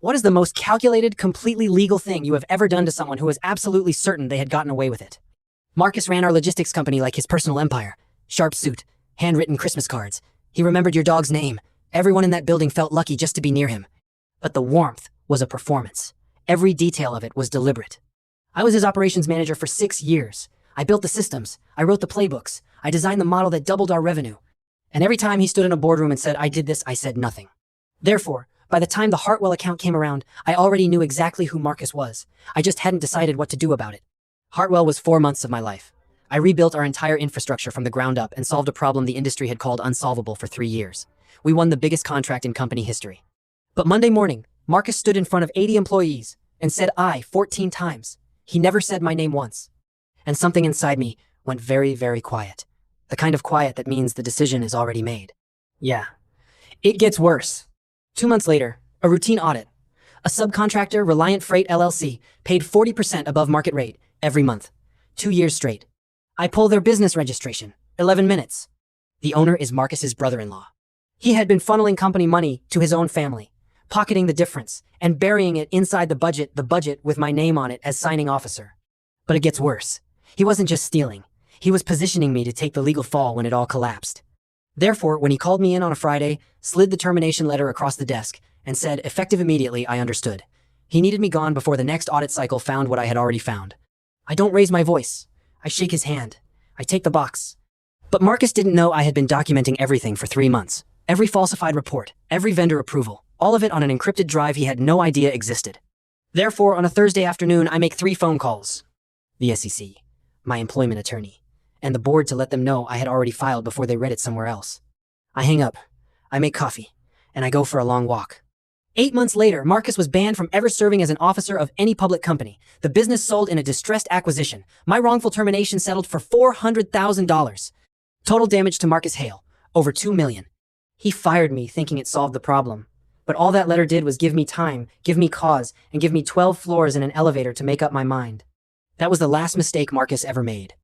What is the most calculated, completely legal thing you have ever done to someone who was absolutely certain they had gotten away with it? Marcus ran our logistics company like his personal empire. Sharp suit, handwritten Christmas cards. He remembered your dog's name. Everyone in that building felt lucky just to be near him. But the warmth was a performance. Every detail of it was deliberate. I was his operations manager for 6 years. I built the systems. I wrote the playbooks. I designed the model that doubled our revenue. And every time he stood in a boardroom and said, "I did this," I said nothing. Therefore, by the time the Hartwell account came around, I already knew exactly who Marcus was. I just hadn't decided what to do about it. Hartwell was 4 months of my life. I rebuilt our entire infrastructure from the ground up and solved a problem the industry had called unsolvable for 3 years. We won the biggest contract in company history. But Monday morning, Marcus stood in front of 80 employees and said "I" 14 times. He never said my name once. And something inside me went very, very quiet. The kind of quiet that means the decision is already made. Yeah. It gets worse. 2 months later, a routine audit. A subcontractor, Reliant Freight LLC, paid 40% above market rate every month. 2 years straight. I pull their business registration. 11 minutes. The owner is Marcus's brother-in-law. He had been funneling company money to his own family, pocketing the difference, and burying it inside the budget with my name on it as signing officer. But it gets worse. He wasn't just stealing. He was positioning me to take the legal fall when it all collapsed. Therefore, when he called me in on a Friday, slid the termination letter across the desk, and said, effective immediately, I understood. He needed me gone before the next audit cycle found what I had already found. I don't raise my voice. I shake his hand. I take the box. But Marcus didn't know I had been documenting everything for 3 months. Every falsified report, every vendor approval, all of it on an encrypted drive he had no idea existed. Therefore, on a Thursday afternoon, I make 3 phone calls. The SEC, my employment attorney, and the board to let them know I had already filed before they read it somewhere else. I hang up. I make coffee, and I go for a long walk. 8 months later, Marcus was banned from ever serving as an officer of any public company. The business sold in a distressed acquisition. My wrongful termination settled for $400,000. Total damage to Marcus Hale, over $2 million. He fired me thinking it solved the problem. But all that letter did was give me time, give me cause, and give me 12 floors and an elevator to make up my mind. That was the last mistake Marcus ever made.